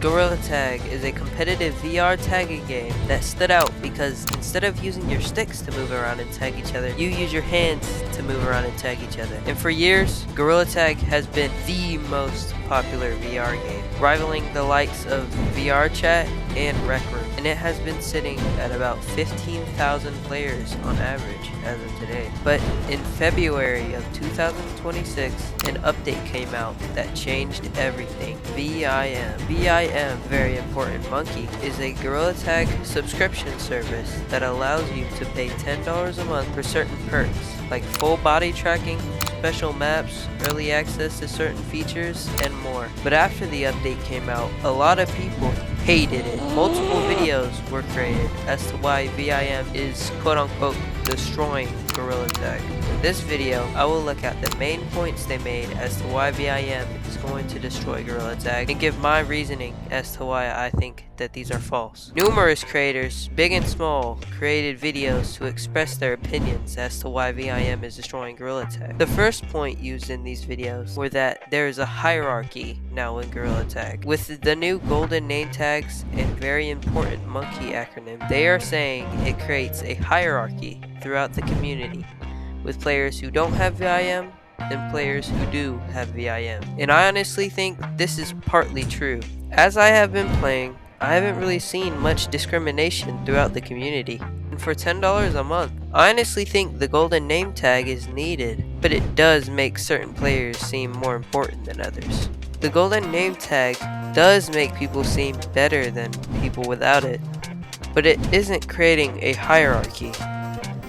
Gorilla Tag is a competitive VR tagging game that stood out because instead of using your sticks to move around and tag each other, you use your hands to move around and tag each other. And for years, Gorilla Tag has been the most popular VR game, rivaling the likes of VR Chat and Rec Room. And it has been sitting at about 15,000 players on average as of today. But in February of 2026, an update came out that changed everything. VIM. VIM, very important monkey, is a Gorilla Tag subscription service that allows you to pay $10 a month for certain perks, like full body tracking, special maps, early access to certain features, and more. But after the update came out, a lot of people hated it. Multiple videos were created as to why VIM is quote-unquote destroying Gorilla Tag. In this video, I will look at the main points they made as to why VIM is going to destroy Gorilla Tag and give my reasoning as to why I think that these are false. Numerous creators, big and small, created videos to express their opinions as to why VIM is destroying Gorilla Tag. The first point used in these videos were that there is a hierarchy now in Gorilla Tag. With the new golden name tags and very important monkey acronym, they are saying it creates a hierarchy throughout the community, with players who don't have VIM and players who do have VIM. And I honestly think this is partly true. As I have been playing, I haven't really seen much discrimination throughout the community. And for $10 a month, I honestly think the golden name tag is needed, but it does make certain players seem more important than others. The golden name tag does make people seem better than people without it, but it isn't creating a hierarchy.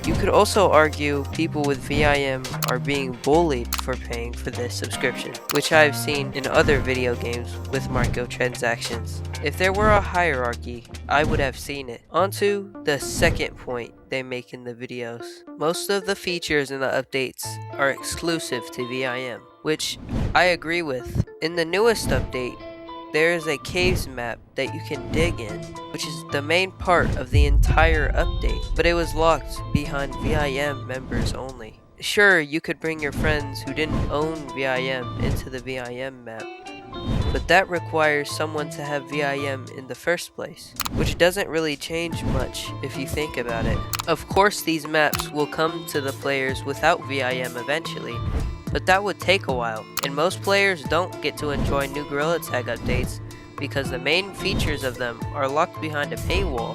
You could also argue people with VIM are being bullied for paying for this subscription, which I've seen in other video games with microtransactions. If there were a hierarchy, I would have seen it. Onto the second point they make in the videos. Most of the features in the updates are exclusive to VIM, which I agree with. In the newest update, there is a caves map that you can dig in, which is the main part of the entire update, but it was locked behind VIM members only. Sure, you could bring your friends who didn't own VIM into the VIM map, but that requires someone to have VIM in the first place, which doesn't really change much if you think about it. Of course, these maps will come to the players without VIM eventually, but that would take a while, and most players don't get to enjoy new Gorilla Tag updates because the main features of them are locked behind a paywall,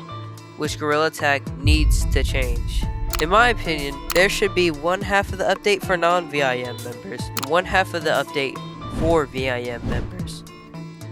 which Gorilla Tag needs to change. In my opinion, there should be one half of the update for non-VIM members, and one half of the update for VIM members.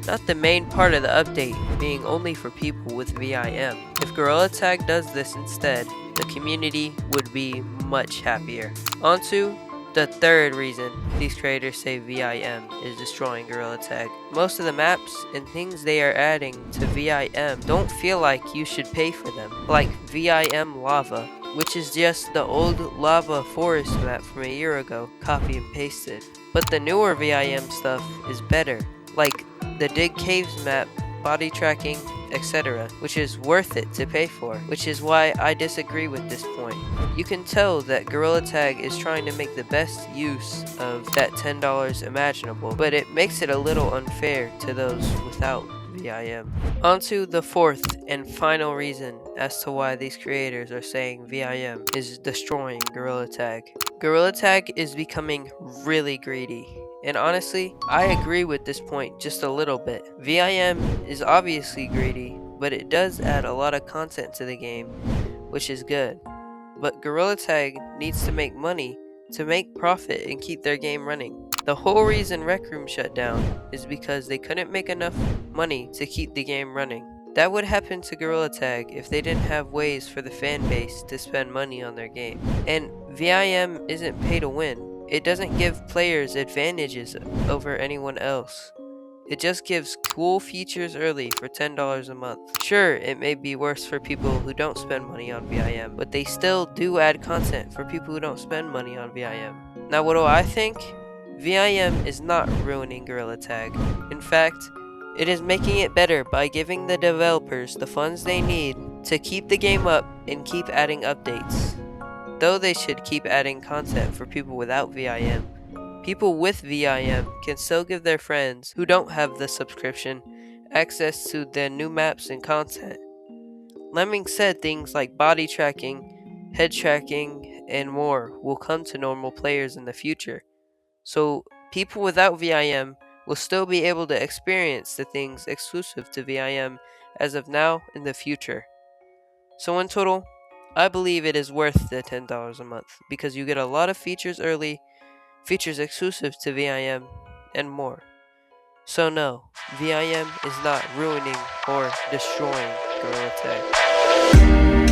Not the main part of the update being only for people with VIM. If Gorilla Tag does this instead, the community would be much happier. Onto the third reason these creators say VIM is destroying Gorilla Tag. Most of the maps and things they are adding to VIM don't feel like you should pay for them, like VIM Lava, which is just the old lava forest map from a year ago, copy and pasted. But the newer VIM stuff is better, like the Dig Caves map, body tracking, etc., which is worth it to pay for, which is why I disagree with this point. You can tell that Gorilla Tag is trying to make the best use of that $10 imaginable, but it makes it a little unfair to those without VIM. Onto the fourth and final reason as to why these creators are saying VIM is destroying Gorilla Tag. Gorilla Tag is becoming really greedy. And honestly, I agree with this point just a little bit. VIM is obviously greedy, but it does add a lot of content to the game, which is good. But Gorilla Tag needs to make money to make profit and keep their game running. The whole reason Rec Room shut down is because they couldn't make enough money to keep the game running. That would happen to Gorilla Tag if they didn't have ways for the fan base to spend money on their game. And VIM isn't pay to win. It doesn't give players advantages over anyone else. It just gives cool features early for $10 a month. Sure, it may be worse for people who don't spend money on VIM, but they still do add content for people who don't spend money on VIM. Now, what do I think? VIM is not ruining Gorilla Tag. In fact, it is making it better by giving the developers the funds they need to keep the game up and keep adding updates. Though they should keep adding content for people without VIM, people with VIM can still give their friends who don't have the subscription access to their new maps and content. Lemming said things like body tracking, head tracking, and more will come to normal players in the future. So people without VIM will still be able to experience the things exclusive to VIM as of now in the future. So in total, I believe it is worth the $10 a month because you get a lot of features early, features exclusive to VIM, and more. So no, VIM is not ruining or destroying Gorilla Tag.